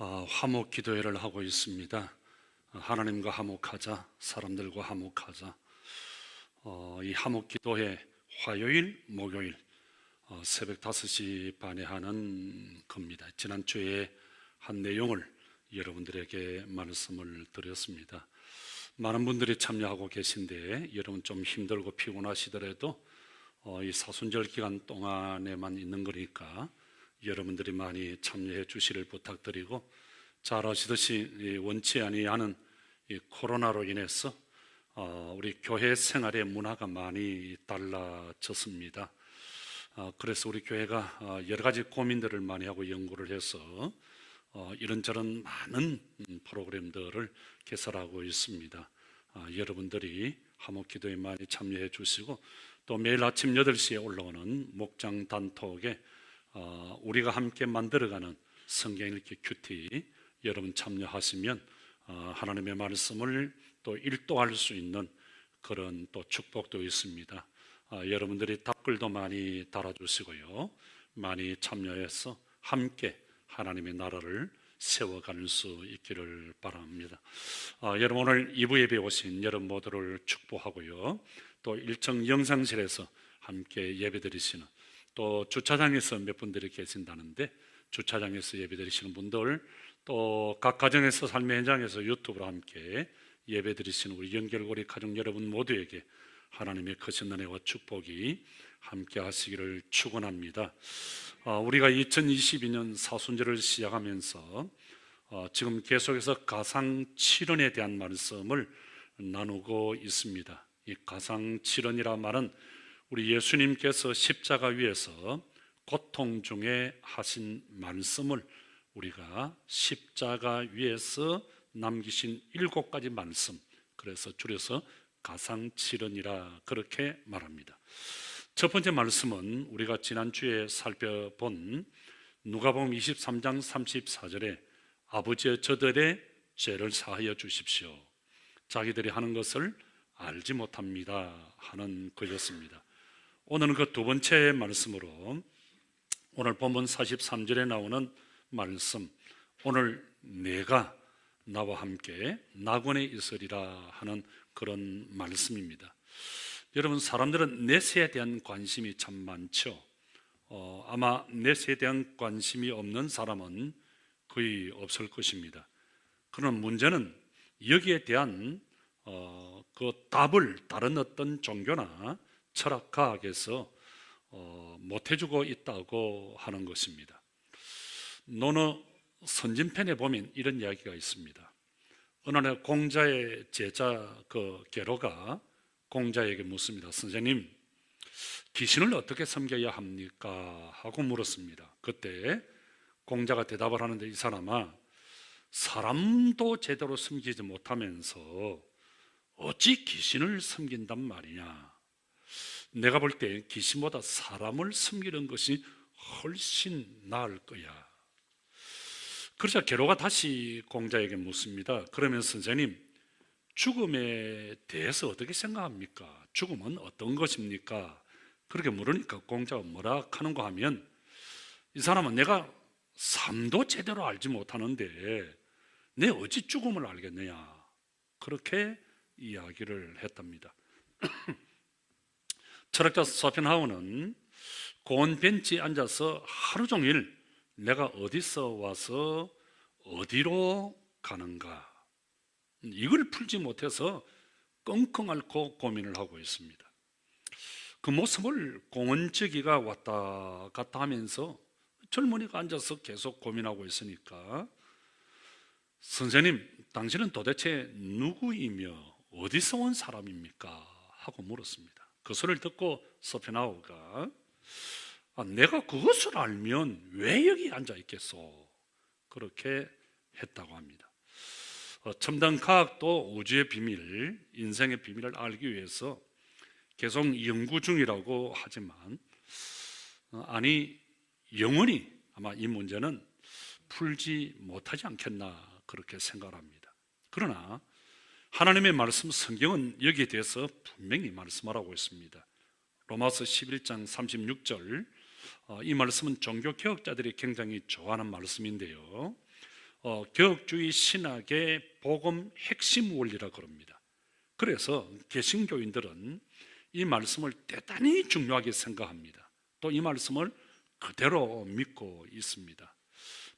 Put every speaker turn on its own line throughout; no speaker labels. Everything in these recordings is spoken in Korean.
화목 기도회를 하고 있습니다. 하나님과 화목하자, 사람들과 화목하자. 이 화목 기도회 화요일, 목요일 새벽 5시 반에 하는 겁니다. 지난주에 한 내용을 여러분들에게 말씀을 드렸습니다. 많은 분들이 참여하고 계신데 여러분 좀 힘들고 피곤하시더라도 이 사순절 기간 동안에만 있는 거니까 여러분들이 많이 참여해 주시를 부탁드리고, 잘 아시듯이 원치 아니하는 이 코로나로 인해서 우리 교회 생활의 문화가 많이 달라졌습니다. 그래서 우리 교회가 여러 가지 고민들을 많이 하고 연구를 해서 이런저런 많은 프로그램들을 개설하고 있습니다. 여러분들이 화목기도에 많이 참여해 주시고, 또 매일 아침 8시에 올라오는 목장 단톡에 우리가 함께 만들어가는 성경 읽기 큐티 여러분 참여하시면 하나님의 말씀을 또 일도할 수 있는 그런 또 축복도 있습니다. 여러분들이 답글도 많이 달아주시고요, 많이 참여해서 함께 하나님의 나라를 세워갈 수 있기를 바랍니다. 여러분 오늘 2부 예배 오신 여러분 모두를 축복하고요, 또 일정 영상실에서 함께 예배드리시는, 또 주차장에서 몇 분들이 계신다는데 주차장에서 예배드리시는 분들, 또 각 가정에서 삶의 현장에서 유튜브로 함께 예배드리시는 우리 연결고리 가족 여러분 모두에게 하나님의 크신 은혜와 축복이 함께 하시기를 축원합니다. 우리가 2022년 사순절을 시작하면서 지금 계속해서 가상칠언에 대한 말씀을 나누고 있습니다. 이 가상칠언이란 말은 우리 예수님께서 십자가 위에서 고통 중에 하신 말씀을 우리가 십자가 위에서 남기신 7가지 말씀, 그래서 줄여서 가상칠언이라 그렇게 말합니다. 첫 번째 말씀은 우리가 지난주에 살펴본 누가복음 23장 34절에 아버지여 저들의 죄를 사하여 주십시오, 자기들이 하는 것을 알지 못합니다 하는 것이었습니다. 오늘은 그 두 번째 말씀으로 오늘 본문 43절에 나오는 말씀, 오늘 내가 나와 함께 낙원에 있으리라 하는 그런 말씀입니다. 여러분, 사람들은 넷에 대한 관심이 참 많죠. 아마 넷에 대한 관심이 없는 사람은 거의 없을 것입니다. 그런 문제는 여기에 대한 그 답을 다른 어떤 종교나 철학가에서 못해주고 있다고 하는 것입니다. 논어 선진편에 보면 이런 이야기가 있습니다. 어느 날 공자의 제자 게로가 공자에게 묻습니다. 선생님, 귀신을 어떻게 섬겨야 합니까? 하고 물었습니다. 그때 공자가 대답을 하는데, 이 사람아, 사람도 제대로 섬기지 못하면서 어찌 귀신을 섬긴단 말이냐? 내가 볼 때 귀신보다 사람을 섬기는 것이 훨씬 나을 거야. 그러자 게로가 다시 공자에게 묻습니다. 그러면 선생님, 죽음에 대해서 어떻게 생각합니까? 죽음은 어떤 것입니까? 그렇게 물으니까 공자가 뭐라 하는가 하면, 이 사람은 내가 삶도 제대로 알지 못하는데 내 어찌 죽음을 알겠느냐, 그렇게 이야기를 했답니다. 철학자 소펜하우는 고온 벤치에 앉아서 하루 종일 내가 어디서 와서 어디로 가는가, 이걸 풀지 못해서 끙끙 앓고 고민을 하고 있습니다. 그 모습을 공원지기가 왔다 갔다 하면서 젊은이가 앉아서 계속 고민하고 있으니까, 선생님, 당신은 도대체 누구이며 어디서 온 사람입니까? 하고 물었습니다. 그 소리를 듣고 소펜하우가 내가 그것을 알면 왜 여기 앉아 있겠소? 그렇게 했다고 합니다. 첨단 과학도 우주의 비밀, 인생의 비밀을 알기 위해서 계속 연구 중이라고 하지만 영원히 아마 이 문제는 풀지 못하지 않겠나, 그렇게 생각합니다. 그러나 하나님의 말씀 성경은 여기에 대해서 분명히 말씀하라고 했습니다. 로마서 11장 36절, 이 말씀은 종교개혁자들이 굉장히 좋아하는 말씀인데요, 개혁주의 신학의 복음 핵심 원리라 그럽니다. 그래서 개신교인들은 이 말씀을 대단히 중요하게 생각합니다. 또 이 말씀을 그대로 믿고 있습니다.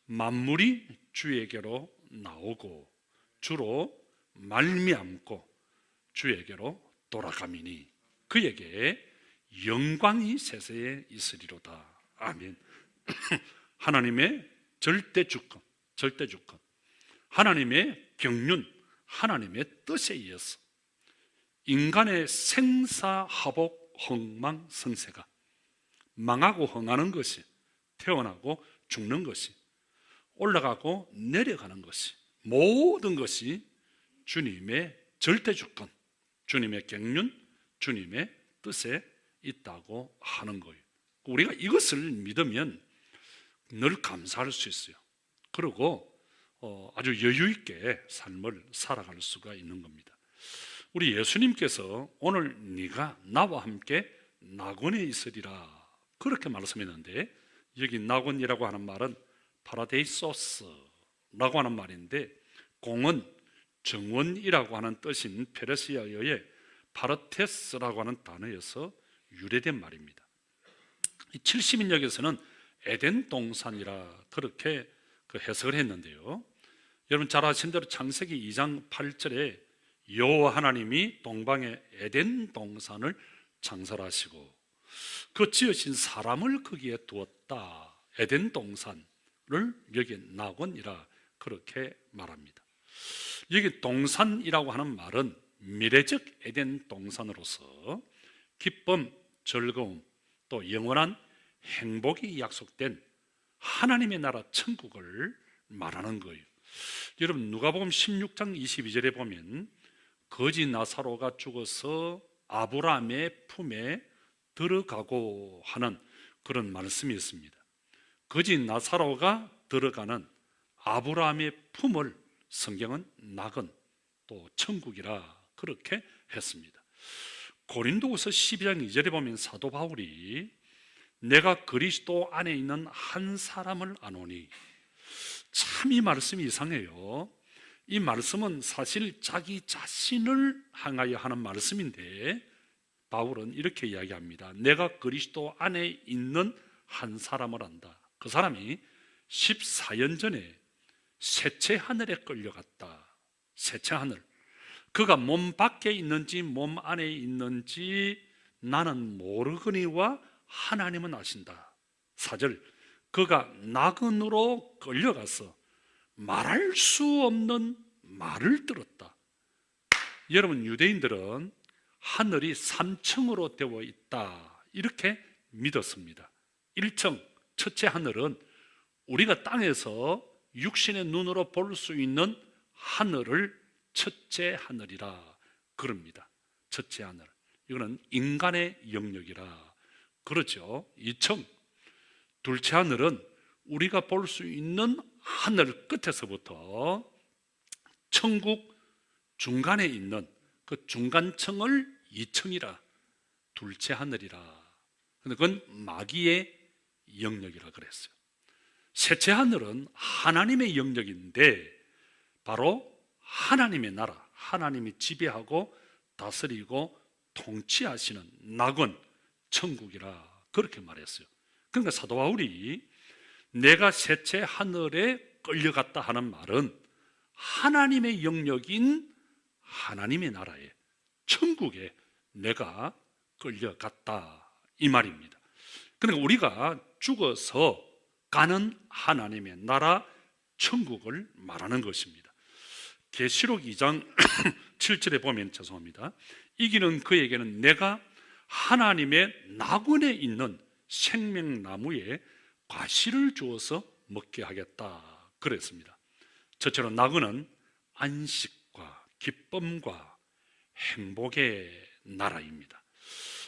만물이 주에게로 나오고 주로 말미암고 주에게로 돌아가미니 그에게 영광이 세세에 있으리로다. 아멘. 하나님의 절대 주권, 하나님의 경륜, 하나님의 뜻에 의해서 인간의 생사하복 흥망성쇠가 망하고 흥하는 것이, 태어나고 죽는 것이, 올라가고 내려가는 것이, 모든 것이 주님의 절대주권, 주님의 경륜, 주님의 뜻에 있다고 하는 거예요. 우리가 이것을 믿으면 늘 감사할 수 있어요. 그리고 아주 여유 있게 삶을 살아갈 수가 있는 겁니다. 우리 예수님께서 오늘 네가 나와 함께 낙원에 있으리라 그렇게 말씀했는데, 여기 낙원이라고 하는 말은 파라데이소스라고 하는 말인데, 공은 정원이라고 하는 뜻인 페르시아어의 파르테스라고 하는 단어에서 유래된 말입니다. 70인역에서는 에덴 동산이라 그렇게 해석을 했는데요, 여러분 잘 아시는 대로 창세기 2장 8절에 여호와 하나님이 동방의 에덴 동산을 창설하시고 그 지으신 사람을 거기에 두었다. 에덴 동산을 여기 낙원이라 그렇게 말합니다. 여기 동산이라고 하는 말은 미래적 에덴 동산으로서 기쁨, 즐거움, 또 영원한 행복이 약속된 하나님의 나라 천국을 말하는 거예요. 여러분 누가복음 16장 22절에 보면 거지 나사로가 죽어서 아브라함의 품에 들어가고 하는 그런 말씀이 있습니다. 거지 나사로가 들어가는 아브라함의 품을 성경은 낙원, 또 천국이라 그렇게 했습니다. 고린도후서 12장 2절에 보면 사도 바울이 내가 그리스도 안에 있는 한 사람을 아노니, 참 이 말씀이 이상해요. 이 말씀은 사실 자기 자신을 향하여 하는 말씀인데 바울은 이렇게 이야기합니다. 내가 그리스도 안에 있는 한 사람을 안다. 그 사람이 14년 전에 셋째 하늘에 끌려갔다. 셋째 하늘. 그가 몸 밖에 있는지 몸 안에 있는지 나는 모르거니와 하나님은 아신다. 4절. 그가 낙원으로 끌려가서 말할 수 없는 말을 들었다. 여러분 유대인들은 하늘이 3층으로 되어 있다 이렇게 믿었습니다. 1층 첫째 하늘은 우리가 땅에서 육신의 눈으로 볼 수 있는 하늘을 첫째 하늘이라 그럽니다. 첫째 하늘, 이거는 인간의 영역이라 그렇죠. 2층 둘째 하늘은 우리가 볼 수 있는 하늘 끝에서부터 천국 중간에 있는 그 중간층을 2층이라, 둘째 하늘이라. 근데 그건 마귀의 영역이라 그랬어요. 셋째 하늘은 하나님의 영역인데 바로 하나님의 나라, 하나님이 지배하고 다스리고 통치하시는 낙원, 천국이라 그렇게 말했어요. 그러니까 사도 바울이 내가 셋째 하늘에 끌려갔다 하는 말은 하나님의 영역인 하나님의 나라에, 천국에 내가 끌려갔다 이 말입니다. 그러니까 우리가 죽어서 가는 하나님의 나라 천국을 말하는 것입니다. 계시록 2장 7절에 보면 이기는 그에게는 내가 하나님의 낙원에 있는 생명나무에 과실을 주어서 먹게 하겠다 그랬습니다. 저처럼 낙원은 안식과 기쁨과 행복의 나라입니다.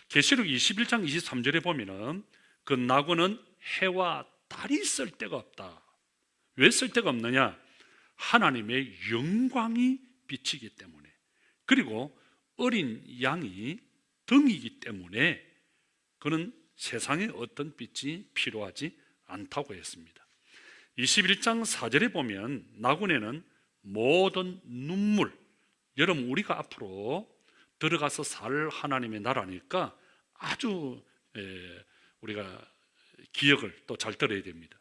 계시록 21장 23절에 보면은 그 낙원은 해와 달이 쓸 데가 없다. 왜 쓸 데가 없느냐? 하나님의 영광이 비치기 때문에, 그리고 어린 양이 등이기 때문에 그는 세상에 어떤 빛이 필요하지 않다고 했습니다. 21장 4절에 보면 나군에는 모든 눈물, 여러분 우리가 앞으로 들어가서 살 하나님의 나라니까 아주 우리가 기억을 또 잘 들어야 됩니다.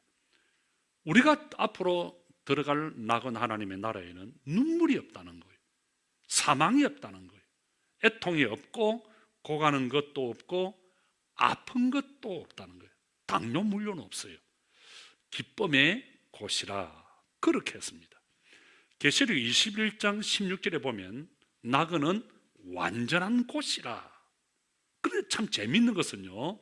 우리가 앞으로 들어갈 낙은 하나님의 나라에는 눈물이 없다는 거예요. 사망이 없다는 거예요. 애통이 없고 고가는 것도 없고 아픈 것도 없다는 거예요. 당뇨 물론 없어요. 기쁨의 곳이라 그렇게 했습니다. 계시록 21장 16절에 보면 나그는 완전한 곳이라. 그런데 참 재밌는 것은요,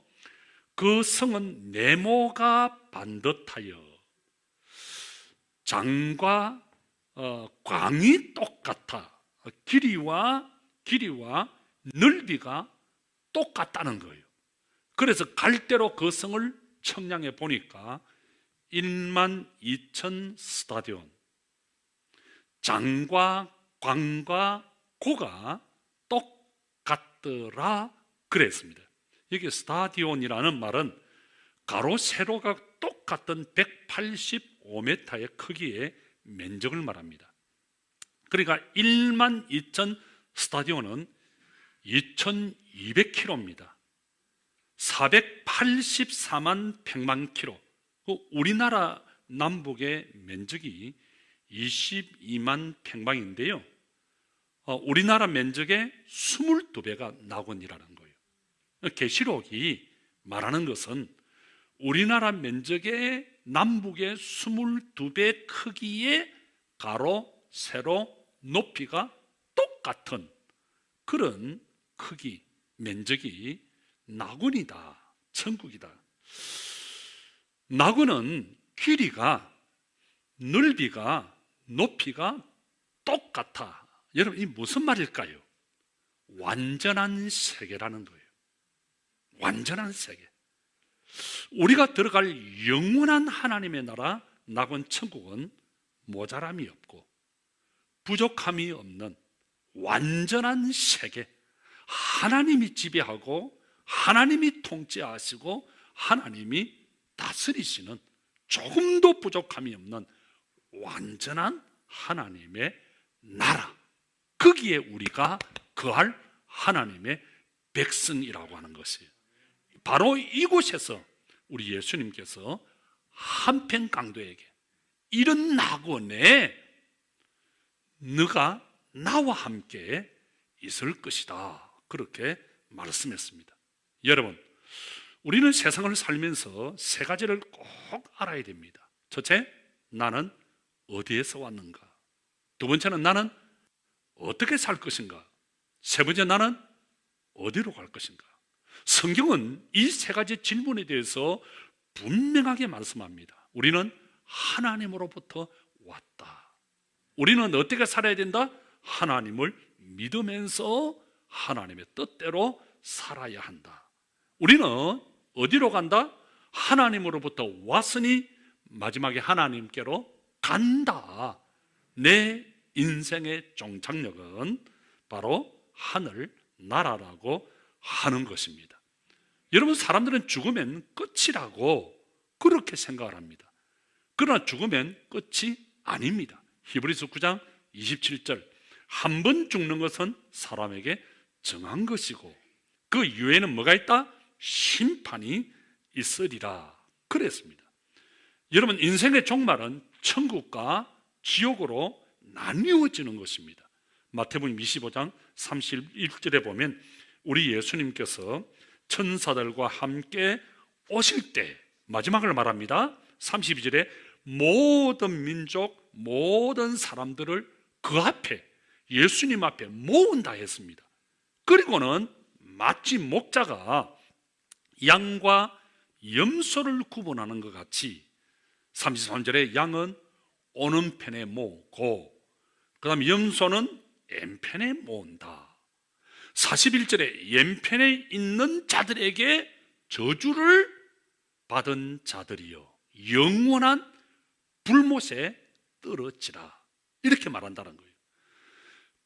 그 성은 네모가 반듯하여 장과 광이 똑같아. 길이와 넓이가 똑같다는 거예요. 그래서 갈대로 그 성을 청량해 보니까 12,000 스타디온, 장과 광과 고가 똑같더라 그랬습니다. 여기 스타디온이라는 말은 가로 세로가 똑같은 185m의 크기의 면적을 말합니다. 그러니까 12,000 스타디온은 2,200km입니다. 484만 100만 킬로. 우리나라 남북의 면적이 22만 평방인데요, 우리나라 면적의 22배가 낙원이라는 거예요. 계시록이 말하는 것은 우리나라 면적의 남북의 22배 크기의 가로, 세로, 높이가 똑같은 그런 크기, 면적이 낙원이다, 천국이다. 낙원은 길이가, 넓이가, 높이가 똑같아. 여러분, 이 무슨 말일까요? 완전한 세계라는 거예요. 완전한 세계. 우리가 들어갈 영원한 하나님의 나라 낙원 천국은 모자람이 없고 부족함이 없는 완전한 세계, 하나님이 지배하고 하나님이 통치하시고 하나님이 다스리시는 조금도 부족함이 없는 완전한 하나님의 나라, 거기에 우리가 거할 하나님의 백성이라고 하는 것이에요. 바로 이곳에서 우리 예수님께서 한편 강도에게 이런 낙원에 너가 나와 함께 있을 것이다, 그렇게 말씀했습니다. 여러분, 우리는 세상을 살면서 세 가지를 꼭 알아야 됩니다. 첫째, 나는 어디에서 왔는가? 두 번째는 나는 어떻게 살 것인가? 세 번째, 나는 어디로 갈 것인가? 성경은 이 세 가지 질문에 대해서 분명하게 말씀합니다. 우리는 하나님으로부터 왔다. 우리는 어떻게 살아야 된다? 하나님을 믿으면서 하나님의 뜻대로 살아야 한다. 우리는 어디로 간다? 하나님으로부터 왔으니 마지막에 하나님께로 간다. 내 인생의 종착역은 바로 하늘 나라라고 하는 것입니다. 여러분, 사람들은 죽으면 끝이라고 그렇게 생각을 합니다. 그러나 죽으면 끝이 아닙니다. 히브리서 9장 27절, 한 번 죽는 것은 사람에게 정한 것이고 그 이후에는 뭐가 있다? 심판이 있으리라 그랬습니다. 여러분, 인생의 종말은 천국과 지옥으로 나뉘어지는 것입니다. 마태복음 25장 31절에 보면 우리 예수님께서 천사들과 함께 오실 때 마지막을 말합니다. 32절에 모든 민족, 모든 사람들을 그 앞에, 예수님 앞에 모은다 했습니다. 그리고는 마치 목자가 양과 염소를 구분하는 것 같이 33절에 양은 오는 편에 모으고 그 다음 염소는 왼편에 모은다. 41절에 왼편에 있는 자들에게 저주를 받은 자들이여 영원한 불못에 떨어지라, 이렇게 말한다는 거예요.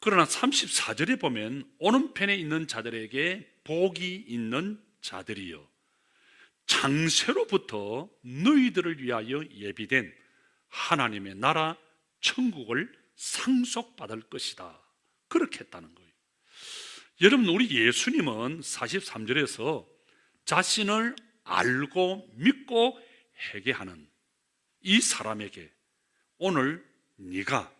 그러나 34절에 보면 오른편에 있는 자들에게 복이 있는 자들이여 창세로부터 너희들을 위하여 예비된 하나님의 나라 천국을 상속받을 것이다. 그렇게 했다는 거예요. 여러분, 우리 예수님은 43절에서 자신을 알고 믿고 회개하는 이 사람에게 오늘 네가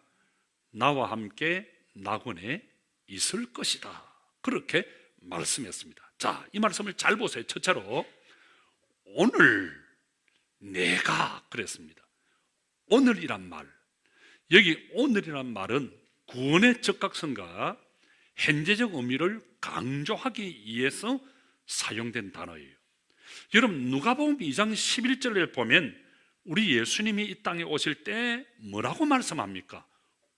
나와 함께 낙원에 있을 것이다. 그렇게 말씀했습니다. 자, 이 말씀을 잘 보세요. 첫째로 오늘 내가 그랬습니다. 오늘이란 말, 여기 오늘이란 말은 구원의 적각성과 현재적 의미를 강조하기 위해서 사용된 단어예요. 여러분, 누가복음 2장 11절에 보면 우리 예수님이 이 땅에 오실 때 뭐라고 말씀합니까?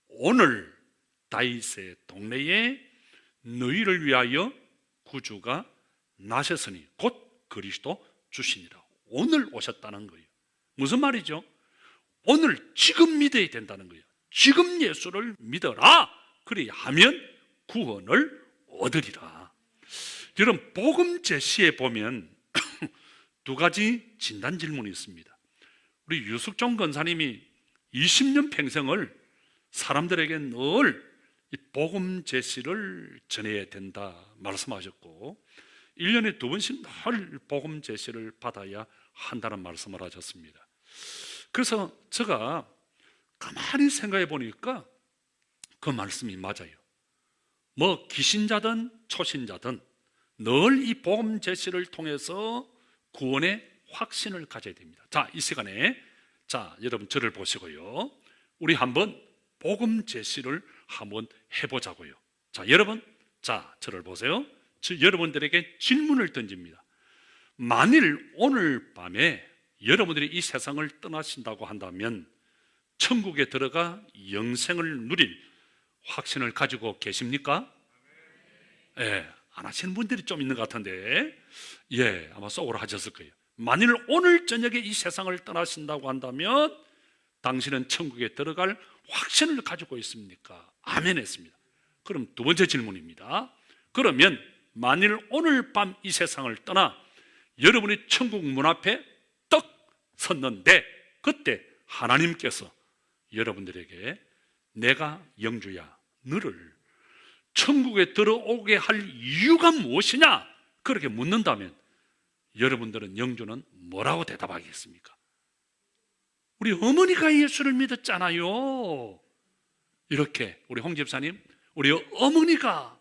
오늘 다윗의 동네에 너희를 위하여 구주가 나셨으니 곧 그리스도 주시니라. 오늘 오셨다는 거예요. 무슨 말이죠? 오늘 지금 믿어야 된다는 거예요. 지금 예수를 믿어라. 그리하면 구원을 얻으리라. 여러분, 복음 제시에 보면 두 가지 진단 질문이 있습니다. 우리 유숙종 권사님이 20년 평생을 사람들에게 늘 이 복음 제시를 전해야 된다 말씀하셨고 1년에 2번씩 늘 복음 제시를 받아야 한다는 말씀을 하셨습니다. 그래서 제가 가만히 생각해 보니까 그 말씀이 맞아요. 뭐 기신자든 초신자든 늘 이 복음 제시를 통해서 구원의 확신을 가져야 됩니다. 자, 이 시간에 자, 여러분 저를 보시고요. 우리 한번 복음 제시를 한번 해보자고요. 자, 여러분, 자, 저를 보세요. 여러분들에게 질문을 던집니다. 만일 오늘 밤에 여러분들이 이 세상을 떠나신다고 한다면 천국에 들어가 영생을 누릴 확신을 가지고 계십니까? 예, 안 하시는 분들이 좀 있는 것 같은데, 예, 아마 속으로 하셨을 거예요. 만일 오늘 저녁에 이 세상을 떠나신다고 한다면 당신은 천국에 들어갈 확신을 가지고 있습니까? 아멘 했습니다. 그럼 두 번째 질문입니다. 그러면 만일 오늘 밤 이 세상을 떠나 여러분이 천국 문 앞에 떡 섰는데 그때 하나님께서 여러분들에게 내가 영주야, 너를 천국에 들어오게 할 이유가 무엇이냐? 그렇게 묻는다면 여러분들은 영주는 뭐라고 대답하겠습니까? 우리 어머니가 예수를 믿었잖아요. 이렇게 우리 홍 집사님, 우리 어머니가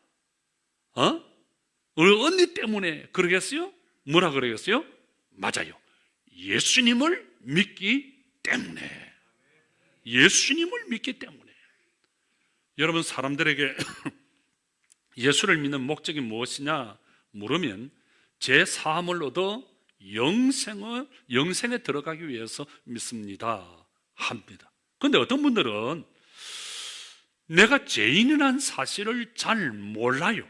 우리 언니 때문에 그러겠어요? 뭐라 그러겠어요? 맞아요. 예수님을 믿기 때문에. 예수님을 믿기 때문에. 여러분, 사람들에게 예수를 믿는 목적이 무엇이냐 물으면 제 사함을 얻어 영생에 들어가기 위해서 믿습니다 합니다. 그런데 어떤 분들은 내가 죄인이라는 사실을 잘 몰라요.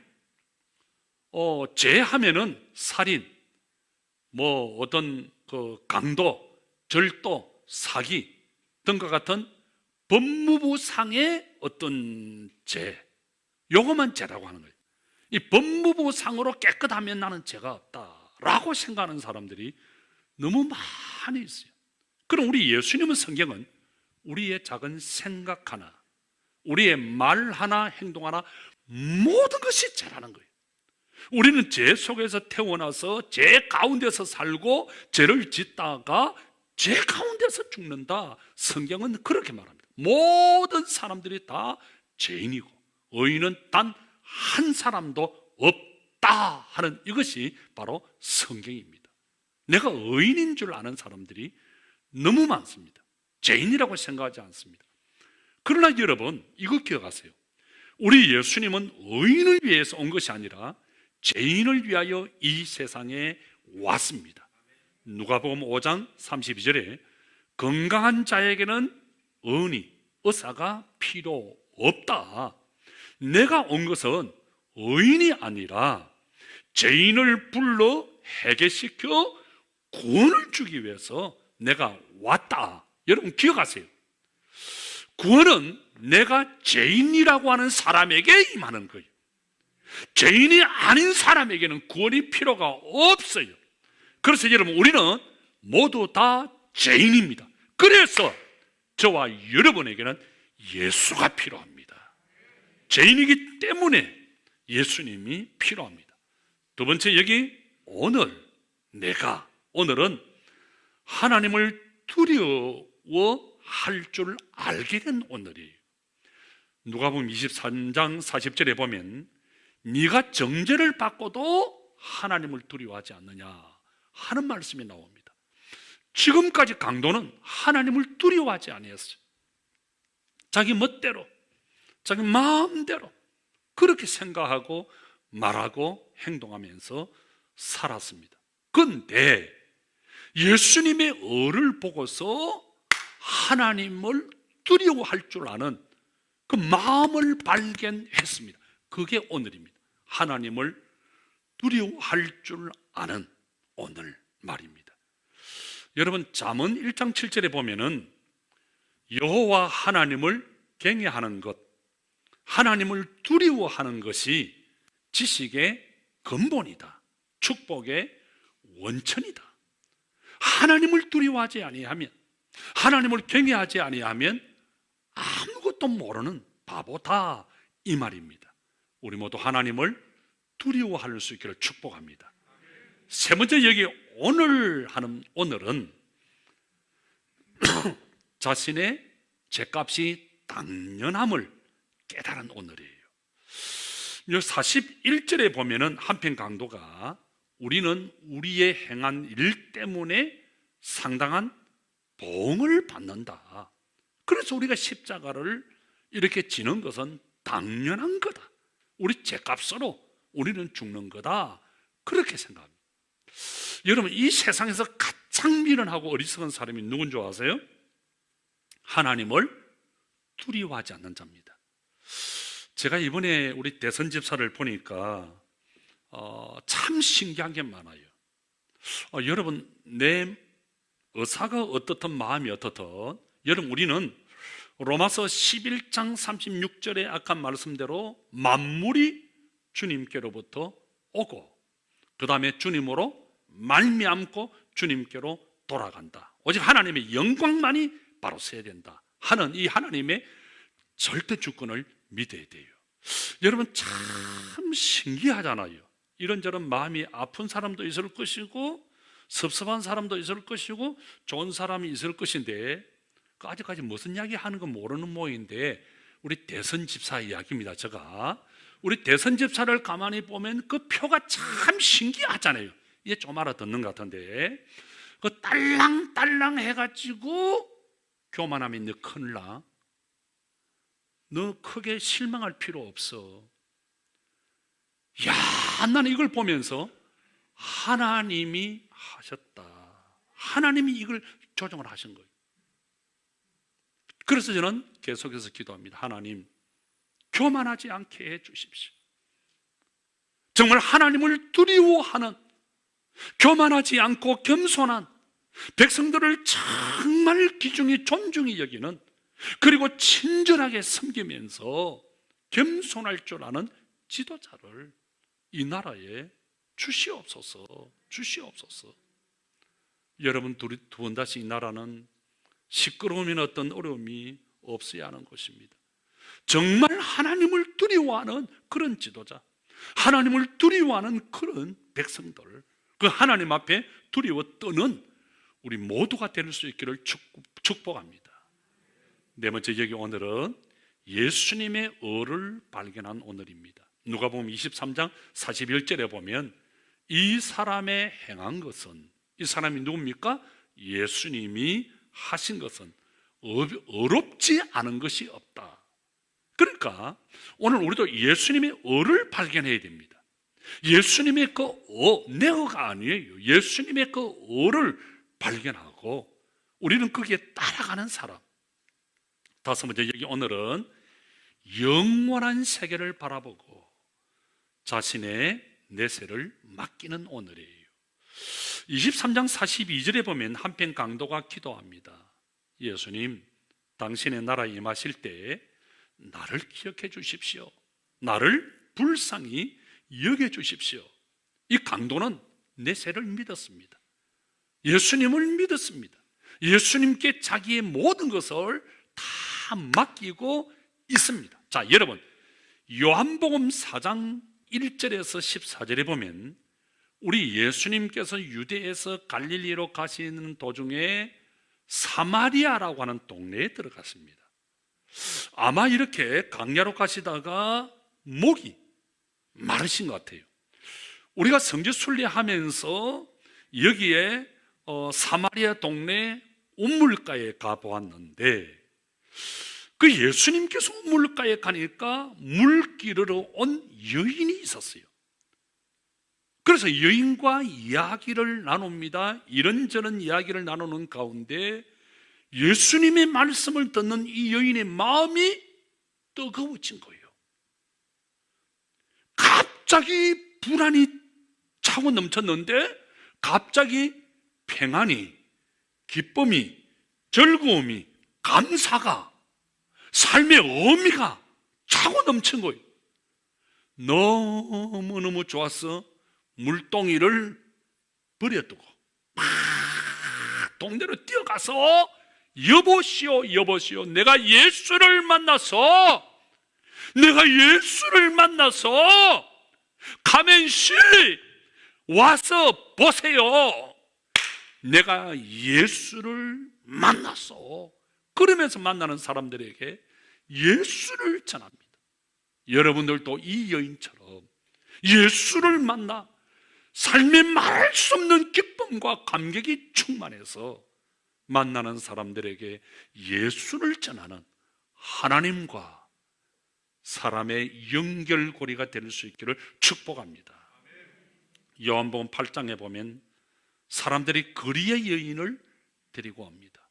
죄하면은 살인, 뭐 어떤 그 강도, 절도, 사기 등과 같은 법무부상의 어떤 죄, 요것만 죄라고 하는 거예요. 이 법무부상으로 깨끗하면 나는 죄가 없다라고 생각하는 사람들이 너무 많이 있어요. 그럼 우리 예수님은 성경은 우리의 작은 생각 하나, 우리의 말 하나, 행동 하나 모든 것이 죄라는 거예요. 우리는 죄 속에서 태어나서 죄 가운데서 살고 죄를 짓다가 죄 가운데서 죽는다. 성경은 그렇게 말합니다. 모든 사람들이 다 죄인이고 의인은 단 한 사람도 없다 하는 이것이 바로 성경입니다. 내가 의인인 줄 아는 사람들이 너무 많습니다. 죄인이라고 생각하지 않습니다. 그러나 여러분, 이거 기억하세요. 우리 예수님은 의인을 위해서 온 것이 아니라 죄인을 위하여 이 세상에 왔습니다. 누가복음 5장 32절에 건강한 자에게는 의원이, 의사가 필요 없다. 내가 온 것은 의인이 아니라 죄인을 불러 해결시켜 구원을 주기 위해서 내가 왔다. 여러분 기억하세요. 구원은 내가 죄인이라고 하는 사람에게 임하는 거예요. 죄인이 아닌 사람에게는 구원이 필요가 없어요. 그래서 여러분, 우리는 모두 다 죄인입니다. 그래서 저와 여러분에게는 예수가 필요합니다. 죄인이기 때문에 예수님이 필요합니다. 두 번째, 여기 오늘은 하나님을 두려워할 줄 알게 된 오늘이에요. 누가복음 23장 40절에 보면 네가 정죄를 받고도 하나님을 두려워하지 않느냐 하는 말씀이 나옵니다. 지금까지 강도는 하나님을 두려워하지 아니했어요. 자기 멋대로, 자기 마음대로 그렇게 생각하고 말하고 행동하면서 살았습니다. 그런데 예수님의 얼을 보고서 하나님을 두려워할 줄 아는 그 마음을 발견했습니다. 그게 오늘입니다. 하나님을 두려워할 줄 아는 오늘 말입니다. 여러분, 잠언 1장 7절에 보면은 여호와 하나님을 경외하는 것, 하나님을 두려워하는 것이 지식의 근본이다, 축복의 원천이다. 하나님을 두려워하지 아니하면, 하나님을 경외하지 아니하면 아무것도 모르는 바보다, 이 말입니다. 우리 모두 하나님을 두려워할 수 있기를 축복합니다. 세 번째, 여기 오늘 하는 오늘은 자신의 죄값이 당연함을 깨달은 오늘이에요. 41절에 보면은 한편 강도가 우리는 우리의 행한 일 때문에 상당한 보응을 받는다. 그래서 우리가 십자가를 이렇게 지는 것은 당연한 거다. 우리 죄값으로 우리는 죽는 거다. 그렇게 생각합니다. 여러분, 이 세상에서 가장 미련하고 어리석은 사람이 누군 줄 아세요? 하나님을 두려워하지 않는 자입니다. 제가 이번에 우리 대선 집사를 보니까 참 신기한 게 많아요. 여러분, 내 의사가 어떻든 마음이 어떻든, 여러분, 우리는 로마서 11장 36절의 악한 말씀대로 만물이 주님께로부터 오고 그 다음에 주님으로 말미암고 주님께로 돌아간다. 오직 하나님의 영광만이 바로 서야 된다 하는 이 하나님의 절대 주권을 믿어야 돼요. 여러분, 참 신기하잖아요. 이런저런 마음이 아픈 사람도 있을 것이고 섭섭한 사람도 있을 것이고 좋은 사람이 있을 것인데, 아직까지 무슨 이야기 하는 건 모르는 모양인데, 우리 대선 집사 이야기입니다. 제가 우리 대선 집사를 가만히 보면 그 표가 참 신기하잖아요. 이게 좀 알아듣는 것 같은데, 그 딸랑딸랑 해가지고 교만하면 너 큰일 나, 너 크게 실망할 필요 없어. 야, 나는 이걸 보면서 하나님이 하셨다, 하나님이 이걸 조정을 하신 거예요. 그래서 저는 계속해서 기도합니다. 하나님, 교만하지 않게 해 주십시오. 정말 하나님을 두려워하는, 교만하지 않고 겸손한 백성들을 정말 귀중히 존중히 여기는, 그리고 친절하게 섬기면서 겸손할 줄 아는 지도자를 이 나라에 주시옵소서, 주시옵소서. 여러분, 두 번 다시 이 나라는 시끄러우면 어떤 어려움이 없어야 하는 것입니다. 정말 하나님을 두려워하는 그런 지도자, 하나님을 두려워하는 그런 백성들, 그 하나님 앞에 두려워 떠는 우리 모두가 될 수 있기를 축복합니다. 네 번째, 여기 오늘은 예수님의 얼을 발견한 오늘입니다. 누가복음 23장 41절에 보면 이 사람의 행한 것은, 이 사람이 누굽니까? 예수님이 하신 것은 어렵지 않은 것이 없다. 그러니까 오늘 우리도 예수님의 얼을 발견해야 됩니다. 예수님의 그 내어가 아니에요. 예수님의 그 얼을 발견하고 우리는 거기에 따라가는 사람. 다섯 번째, 여기 오늘은 영원한 세계를 바라보고 자신의 내세를 맡기는 오늘이에요. 23장 42절에 보면 한편 강도가 기도합니다. 예수님, 당신의 나라에 임하실 때 나를 기억해 주십시오. 나를 불쌍히 여겨 주십시오. 이 강도는 내세를 믿었습니다. 예수님을 믿었습니다. 예수님께 자기의 모든 것을 다 맡기고 있습니다. 자, 여러분, 요한복음 4장 1절에서 14절에 보면 우리 예수님께서 유대에서 갈릴리로 가시는 도중에 사마리아라고 하는 동네에 들어갔습니다. 아마 이렇게 강야로 가시다가 목이 마르신 것 같아요. 우리가 성지 순례하면서 여기에 사마리아 동네 우물가에 가보았는데, 그 예수님께서 우물가에 가니까 물 기르러 온 여인이 있었어요. 그래서 여인과 이야기를 나눕니다. 이런저런 이야기를 나누는 가운데 예수님의 말씀을 듣는 이 여인의 마음이 뜨거워진 거예요. 갑자기 불안이 차고 넘쳤는데 갑자기 평안이, 기쁨이, 즐거움이, 감사가, 삶의 의미가 차고 넘친 거예요. 너무너무 좋았어. 물동이를 버려두고 막 동네로 뛰어가서 여보시오, 여보시오, 내가 예수를 만나서 가면시 와서 보세요. 내가 예수를 만났어. 그러면서 만나는 사람들에게 예수를 전합니다. 여러분들도 이 여인처럼 예수를 만나 삶에 말할 수 없는 기쁨과 감격이 충만해서 만나는 사람들에게 예수를 전하는 하나님과 사람의 연결고리가 될 수 있기를 축복합니다. 요한복음 8장에 보면 사람들이 거리의 여인을 데리고 옵니다.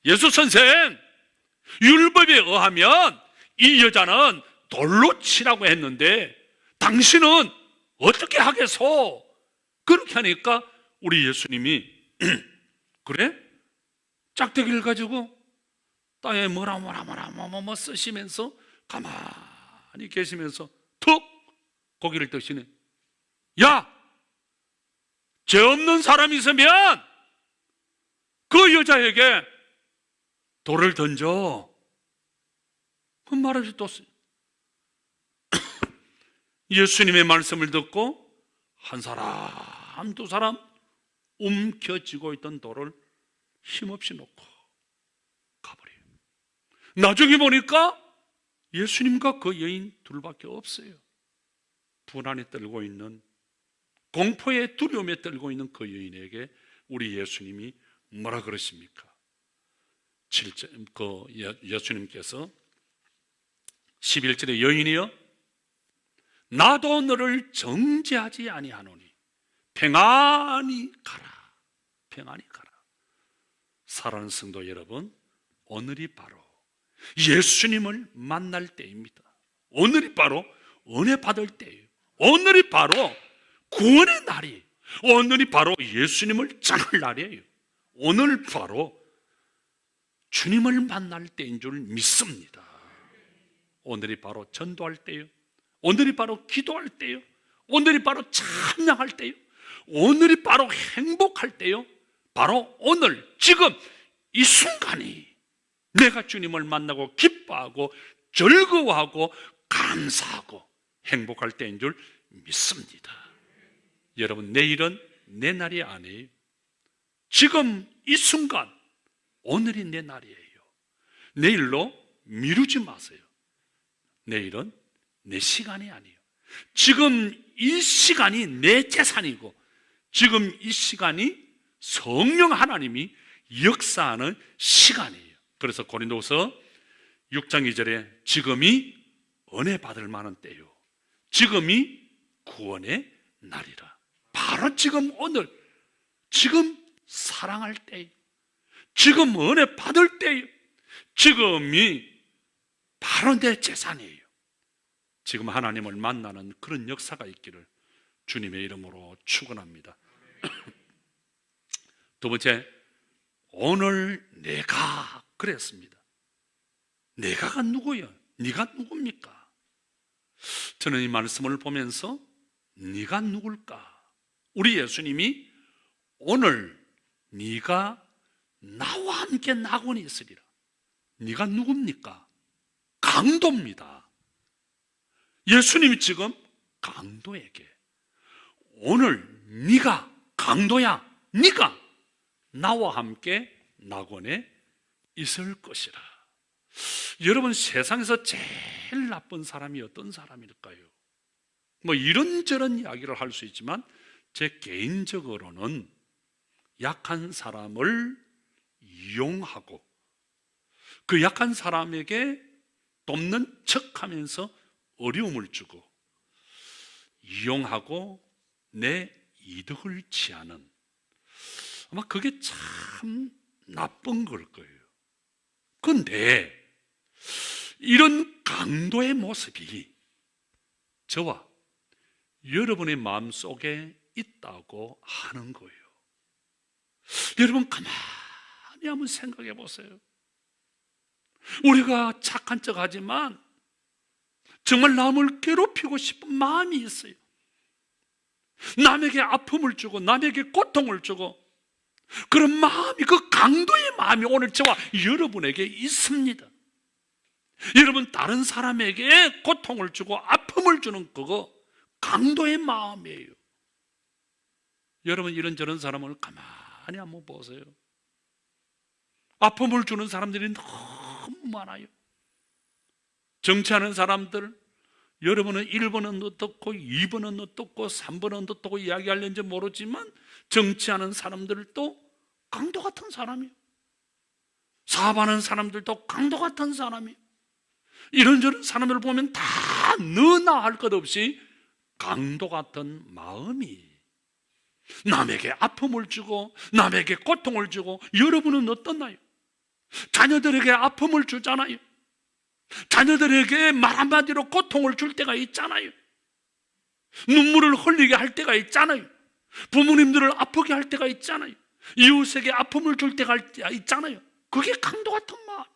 예수 선생, 율법에 의하면 이 여자는 돌로 치라고 했는데 당신은 어떻게 하겠소? 그렇게 하니까 우리 예수님이 그래? 짝대기를 가지고 땅에 뭐라 쓰시면서 가만히 계시면서 툭 고기를 드시네. 야! 죄 없는 사람이 있으면 그 여자에게 돌을 던져. 그 말을 또 예수님의 말씀을 듣고 한 사람, 두 사람 움켜쥐고 있던 돌을 힘없이 놓고 가버려요. 나중에 보니까 예수님과 그 여인 둘밖에 없어요. 불안에 떨고 있는, 공포에 두려움에 떨고 있는 그 여인에게 우리 예수님이 뭐라 그러십니까? 예수님께서 11절에 여인이여, 나도 너를 정죄하지 아니하노니 평안히 가라. 평안히 가라. 사랑하는 성도 여러분, 오늘이 바로 예수님을 만날 때입니다. 오늘이 바로 은혜 받을 때예요. 오늘이 바로 구원의 날이에요. 오늘이 바로 예수님을 전할 날이에요. 오늘 바로 주님을 만날 때인 줄 믿습니다. 오늘이 바로 전도할 때요, 오늘이 바로 기도할 때요, 오늘이 바로 찬양할 때요, 오늘이 바로 행복할 때요, 바로 오늘 지금 이 순간이 내가 주님을 만나고 기뻐하고 즐거워하고 감사하고 행복할 때인 줄 믿습니다. 여러분, 내일은 내 날이 아니에요. 지금 이 순간 오늘이 내 날이에요. 내일로 미루지 마세요. 내일은 내 시간이 아니에요. 지금 이 시간이 내 재산이고 지금 이 시간이 성령 하나님이 역사하는 시간이에요. 그래서 고린도후서 6장 2절에 지금이 은혜 받을 만한 때요, 지금이 구원의 날이라. 바로 지금 오늘, 지금 사랑할 때요, 지금 은혜 받을 때요, 지금이 바로 내 재산이에요. 지금 하나님을 만나는 그런 역사가 있기를 주님의 이름으로 축원합니다. 두 번째, 오늘 내가 그랬습니다. 내가가 누구야? 네가 누굽니까? 저는 이 말씀을 보면서 네가 누굴까? 우리 예수님이 오늘 네가 나와 함께 낙원에 있으리라. 네가 누굽니까? 강도입니다. 예수님이 지금 강도에게 오늘 네가 강도야. 네가 나와 함께 낙원에 있을 것이라. 여러분, 세상에서 제일 나쁜 사람이 어떤 사람일까요? 뭐 이런저런 이야기를 할 수 있지만 제 개인적으로는 약한 사람을 이용하고 그 약한 사람에게 돕는 척하면서 어려움을 주고 이용하고 내 이득을 취하는, 아마 그게 참 나쁜 걸 거예요. 그런데 이런 강도의 모습이 저와 여러분의 마음속에 있다고 하는 거예요. 여러분, 가만히 한번 생각해 보세요. 우리가 착한 척 하지만 정말 남을 괴롭히고 싶은 마음이 있어요. 남에게 아픔을 주고 남에게 고통을 주고 그런 마음이, 그 강도의 마음이 오늘 저와 여러분에게 있습니다. 여러분, 다른 사람에게 고통을 주고 아픔을 주는 그거 강도의 마음이에요. 여러분, 이런저런 사람을 가만히 한번 보세요. 아픔을 주는 사람들이 너무 많아요. 정치하는 사람들, 여러분은 1번은 어떻고 2번은 어떻고 3번은 어떻고 이야기하려는지 모르지만 정치하는 사람들도 강도 같은 사람이에요. 사업하는 사람들도 강도 같은 사람이에요. 이런저런 사람들을 보면 다 너나 할 것 없이 강도 같은 마음이, 남에게 아픔을 주고 남에게 고통을 주고. 여러분은 어떻나요? 자녀들에게 아픔을 주잖아요. 자녀들에게 말 한마디로 고통을 줄 때가 있잖아요. 눈물을 흘리게 할 때가 있잖아요. 부모님들을 아프게 할 때가 있잖아요. 이웃에게 아픔을 줄 때가 있잖아요. 그게 강도 같은 마음이에요.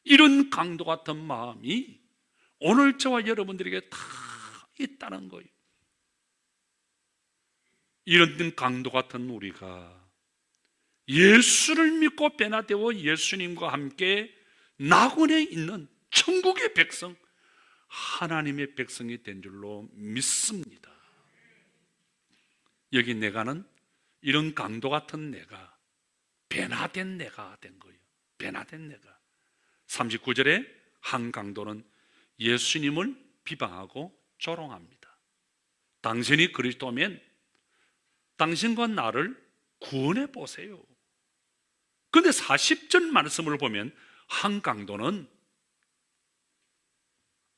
이런 강도 같은 마음이 오늘 저와 여러분들에게 다 있다는 거예요. 이런 강도 같은 우리가 예수를 믿고 변화되어 예수님과 함께 낙원에 있는 천국의 백성, 하나님의 백성이 된 줄로 믿습니다. 여기 내가는 이런 강도 같은 내가, 변화된 내가 된 거예요. 변화된 내가. 39절에 한 강도는 예수님을 비방하고 조롱합니다. 당신이 그리스도면 당신과 나를 구원해 보세요. 그런데 40절 말씀을 보면 한 강도는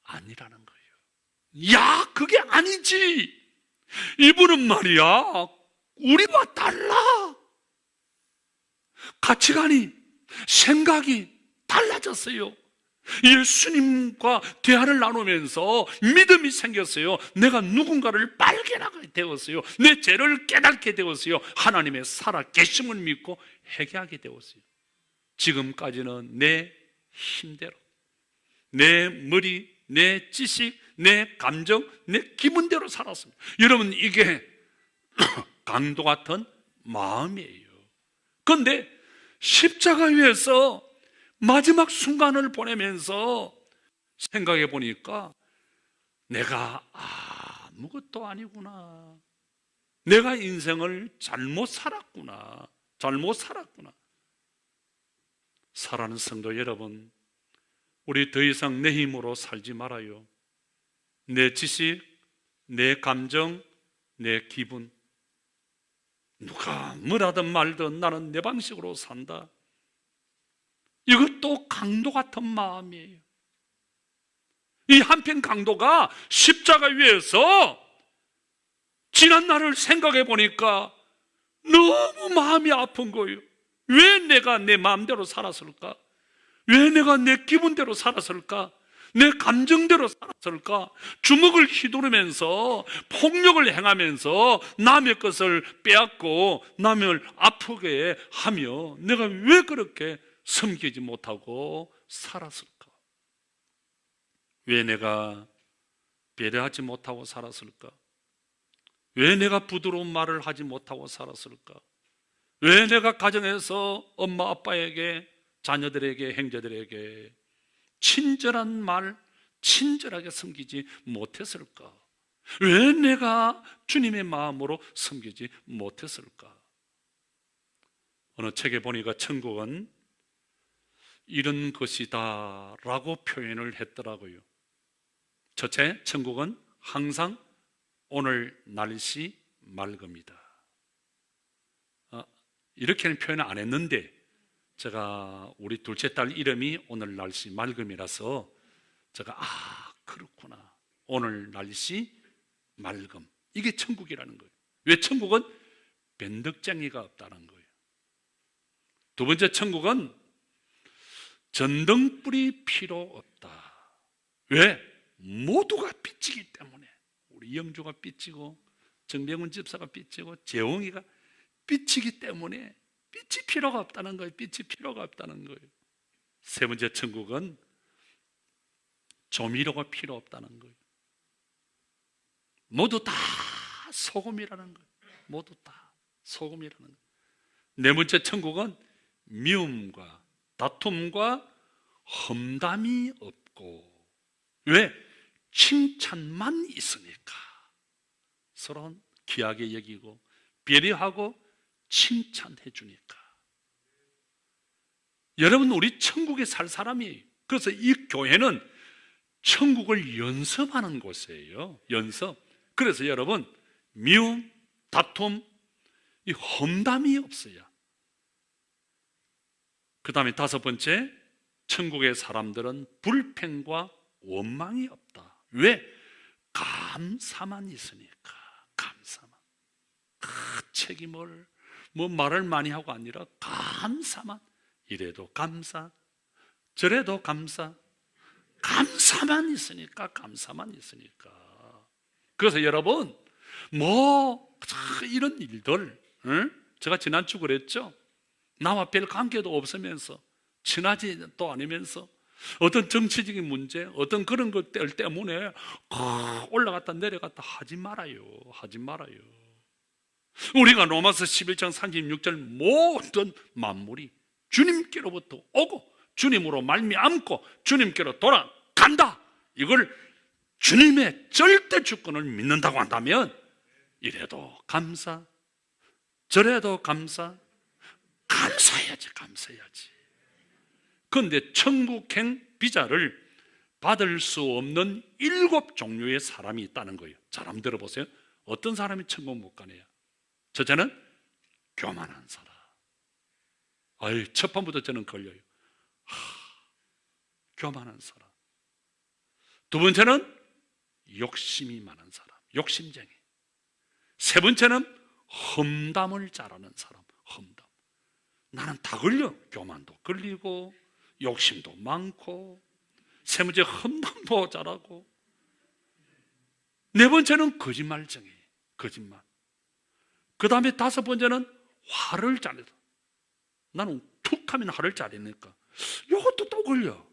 아니라는 거예요. 야, 그게 아니지. 이분은 말이야, 우리와 달라. 가치관이, 생각이 달라졌어요. 예수님과 대화를 나누면서 믿음이 생겼어요. 내가 누군가를 발견하게 되었어요. 내 죄를 깨닫게 되었어요. 하나님의 살아계심을 믿고 회개하게 되었어요. 지금까지는 내 힘대로, 내 머리, 내 지식, 내 감정, 내 기분대로 살았습니다. 여러분, 이게 강도 같은 마음이에요. 그런데 십자가 위에서 마지막 순간을 보내면서 생각해 보니까 내가 아무것도 아니구나. 내가 인생을 잘못 살았구나. 사랑하는 성도 여러분, 우리 더 이상 내 힘으로 살지 말아요. 내 지식, 내 감정, 내 기분, 누가 뭐라든 말든 나는 내 방식으로 산다. 이것도 강도 같은 마음이에요. 이 한편 강도가 십자가 위에서 지난 날을 생각해 보니까 너무 마음이 아픈 거예요. 왜 내가 내 마음대로 살았을까? 왜 내가 내 기분대로 살았을까? 내 감정대로 살았을까? 주먹을 휘두르면서 폭력을 행하면서 남의 것을 빼앗고 남을 아프게 하며 내가 왜 그렇게 섬기지 못하고 살았을까? 왜 내가 배려하지 못하고 살았을까? 왜 내가 부드러운 말을 하지 못하고 살았을까? 왜 내가 가정에서 엄마 아빠에게, 자녀들에게, 형제들에게 친절한 말, 친절하게 섬기지 못했을까? 왜 내가 주님의 마음으로 섬기지 못했을까? 어느 책에 보니까 천국은 이런 것이다 라고 표현을 했더라고요. 첫째, 천국은 항상 오늘 날씨 맑음이다. 이렇게는 표현 안 했는데 제가 우리 둘째 딸 이름이 오늘 날씨 맑음이라서 제가 그렇구나, 오늘 날씨 맑음, 이게 천국이라는 거예요. 왜? 천국은 변덕쟁이가 없다는 거예요. 두 번째, 천국은 전등불이 필요 없다. 왜? 모두가 삐치기 때문에. 우리 영주가 삐치고 정병훈 집사가 삐치고 재홍이가 삐치기 때문에 빛이 필요가 없다는 거예요. 빛이 필요가 없다는 거예요. 세 번째, 천국은 조미료가 필요 없다는 거예요. 모두 다 소금이라는 거예요. 모두 다 소금이라는 거예요. 네 번째, 천국은 미움과 다툼과 험담이 없고. 왜? 칭찬만 있으니까. 서로 귀하게 여기고 배려하고 칭찬해 주니까. 여러분, 우리 천국에 살 사람이에요. 그래서 이 교회는 천국을 연습하는 곳이에요. 연습. 그래서 여러분, 미움, 다툼, 이 험담이 없어요. 그 다음에 다섯 번째, 천국의 사람들은 불평과 원망이 없다. 왜? 감사만 있으니까. 감사만. 책임을 말을 많이 하고 아니라 감사만. 이래도 감사, 저래도 감사. 감사만 있으니까. 감사만 있으니까. 그래서 여러분, 이런 일들, 제가 지난주 그랬죠. 나와 별 관계도 없으면서, 친하지도 않으면서 어떤 정치적인 문제, 어떤 그런 것들 때문에 올라갔다 내려갔다 하지 말아요. 하지 말아요. 우리가 로마서 11장 36절 모든 만물이 주님께로부터 오고 주님으로 말미암고 주님께로 돌아간다, 이걸 주님의 절대 주권을 믿는다고 한다면 이래도 감사, 저래도 감사. 감사해야지, 감사해야지. 그런데 천국행 비자를 받을 수 없는 7종류의 사람이 있다는 거예요. 잘 한번 들어보세요. 어떤 사람이 천국 못 가네요? 첫째는 교만한 사람. 첫 판부터 저는 걸려요. 교만한 사람. 두 번째는 욕심이 많은 사람, 욕심쟁이. 세 번째는 험담을 잘하는 사람, 험담. 나는 다 걸려. 교만도 걸리고 욕심도 많고, 세 번째 험담도 잘하고, 네 번째는 거짓말쟁이, 거짓말. 그 다음에 다섯 번째는 화를 잘 내다. 나는 툭 하면 화를 잘 내니까 이것도 또 걸려.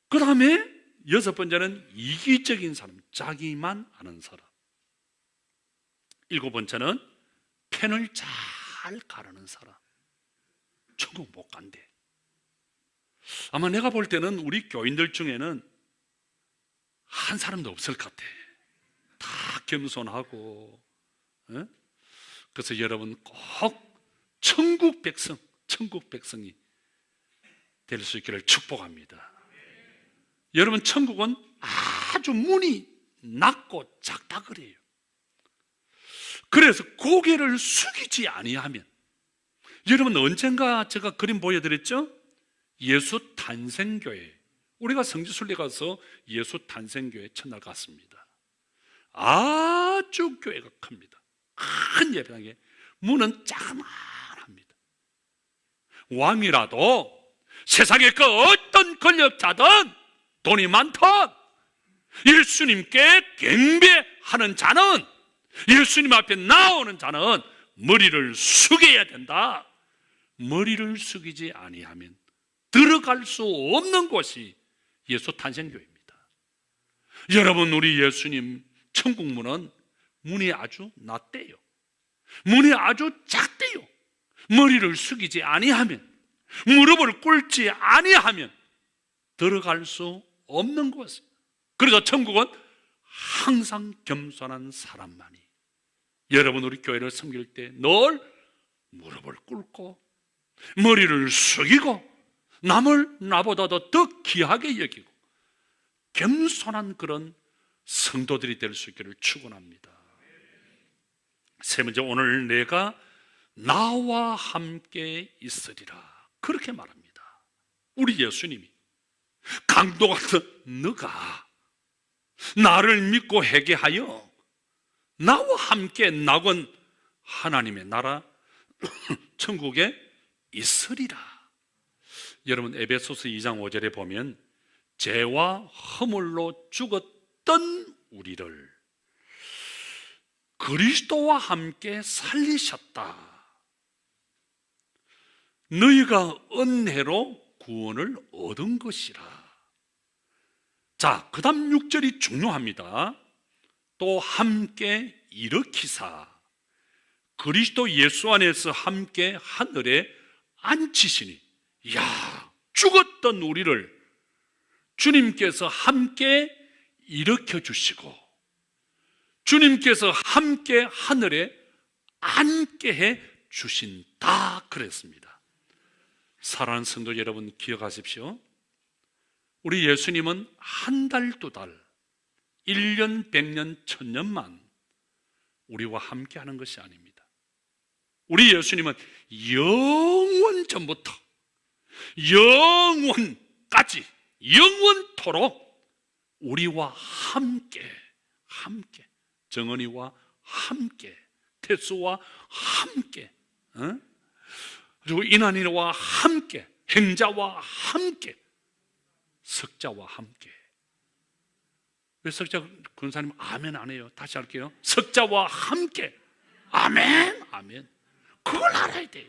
그 다음에 여섯 번째는 이기적인 사람, 자기만 아는 사람. 일곱 번째는 펜을 잘 가르는 사람. 천국 못 간대. 아마 내가 볼 때는 우리 교인들 중에는 한 사람도 없을 것 같아. 다 겸손하고. 그래서 여러분 꼭 천국 백성이 될 수 있기를 축복합니다. 여러분, 천국은 아주 문이 낮고 작다 그래요. 그래서 고개를 숙이지 아니하면, 여러분 언젠가 제가 그림 보여드렸죠? 예수 탄생교회, 우리가 성지순례 가서 예수 탄생교회 첫날 갔습니다. 아주 교회가 큽니다. 큰 예배당에 문은 자그마합니다. 왕이라도 세상의 그 어떤 권력자든 돈이 많든 예수님께 경배하는 자는, 예수님 앞에 나오는 자는 머리를 숙여야 된다. 머리를 숙이지 아니하면 들어갈 수 없는 곳이 예수 탄생교회입니다. 여러분, 우리 예수님 천국문은 문이 아주 낮대요. 문이 아주 작대요. 머리를 숙이지 아니하면, 무릎을 꿇지 아니하면 들어갈 수 없는 곳. 그래서 천국은 항상 겸손한 사람만이. 여러분, 우리 교회를 섬길 때 늘 무릎을 꿇고 머리를 숙이고 남을 나보다도 더 귀하게 여기고 겸손한 그런 성도들이 될 수 있기를 축원합니다. 세 번째, 오늘 내가 나와 함께 있으리라, 그렇게 말합니다. 우리 예수님이 강도 같은 너가 나를 믿고 회개하여 나와 함께 나온 하나님의 나라 천국에 있으리라. 여러분, 에베소서 2장 5절에 보면 죄와 허물로 죽었던 우리를 그리스도와 함께 살리셨다. 너희가 은혜로 구원을 얻은 것이라. 자, 그 다음 6절이 중요합니다. 또 함께 일으키사 그리스도 예수 안에서 함께 하늘에 앉히시니. 이야, 죽었던 우리를 주님께서 함께 일으켜 주시고 주님께서 함께 하늘에 앉게 해 주신다 그랬습니다. 사랑하는 성도 여러분, 기억하십시오. 우리 예수님은 한 달, 두 달, 1년, 100년, 1000년만 우리와 함께 하는 것이 아닙니다. 우리 예수님은 영원 전부터 영원까지, 영원토록 우리와 함께, 정은이와 함께, 태수와 함께, 그리고 이난이와 함께, 행자와 함께, 석자와 함께. 왜 석자 권사님 아멘 안 해요? 다시 할게요. 석자와 함께. 아멘, 아멘. 그걸 알아야 돼요.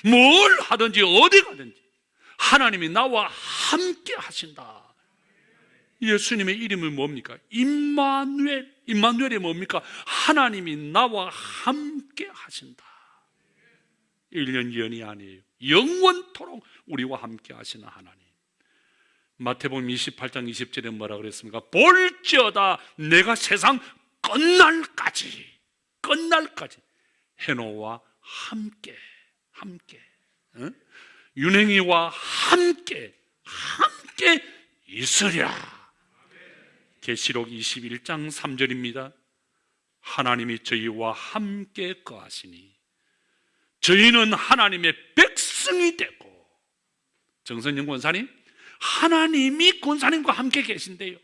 뭘 하든지 어디 가든지 하나님이 나와 함께 하신다. 예수님의 이름이 뭡니까? 임마누엘. 임마누엘이 뭡니까? 하나님이 나와 함께 하신다. 1년, 2년이 아니에요. 영원토록 우리와 함께 하시는 하나님. 마태복음 28장 20절에 뭐라 그랬습니까? 볼지어다 내가 세상 끝날까지 헤노와 함께, 윤행이와 함께 있으리라. 계시록 21장 3절입니다. 하나님이 저희와 함께 거하시니 저희는 하나님의 백성이 되고. 정선영 권사님, 하나님이 권사님과 함께 계신대요.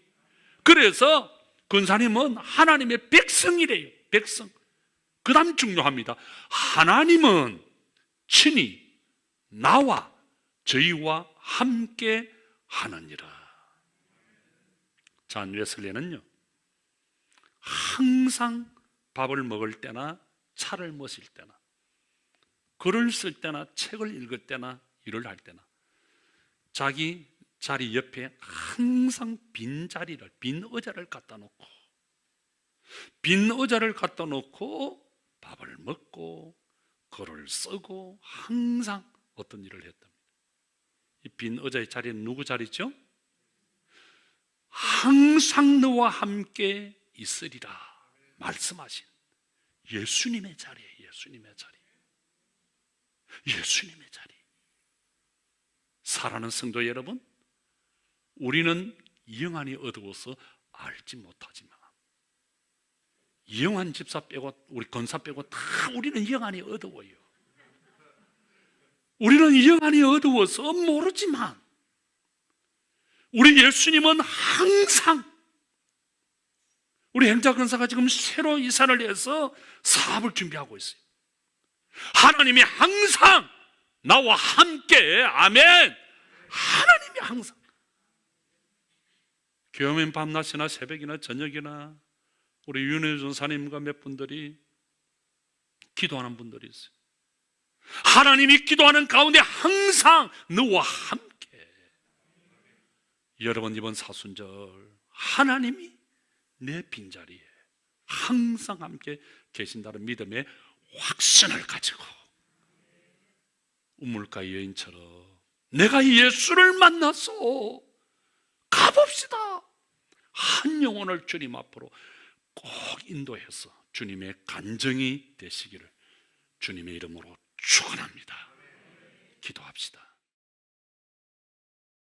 그래서 권사님은 하나님의 백성이래요. 백성. 그 다음 중요합니다. 하나님은 친히 나와 저희와 함께 하느니라. 잔 웨슬리는요, 항상 밥을 먹을 때나 차를 마실 때나 글을 쓸 때나 책을 읽을 때나 일을 할 때나 자기 자리 옆에 항상 빈 의자를 갖다 놓고 밥을 먹고 글을 쓰고 항상 어떤 일을 했답니다. 이 빈 의자의 자리는 누구 자리죠? 항상 너와 함께 있으리라 말씀하신 예수님의 자리예요. 예수님의 자리. 사랑하는 성도 여러분, 우리는 영안이 어두워서 알지 못하지만 영안 집사 빼고 우리 권사 빼고 다 우리는 영안이 어두워요. 우리는 영안이 어두워서 모르지만 우리 예수님은 항상, 우리 행자 권사가 지금 새로 이사를 해서 사업을 준비하고 있어요. 하나님이 항상 나와 함께, 아멘. 하나님이 항상. 교회면 밤낮이나 새벽이나 저녁이나 우리 윤혜 전사님과 몇 분들이 기도하는 분들이 있어요. 하나님이 기도하는 가운데 항상 너와 함께. 여러분, 이번 사순절 하나님이 내 빈자리에 항상 함께 계신다는 믿음에 확신을 가지고 우물가 여인처럼 내가 예수를 만나서 가봅시다. 한 영혼을 주님 앞으로 꼭 인도해서 주님의 간증이 되시기를 주님의 이름으로 축원합니다.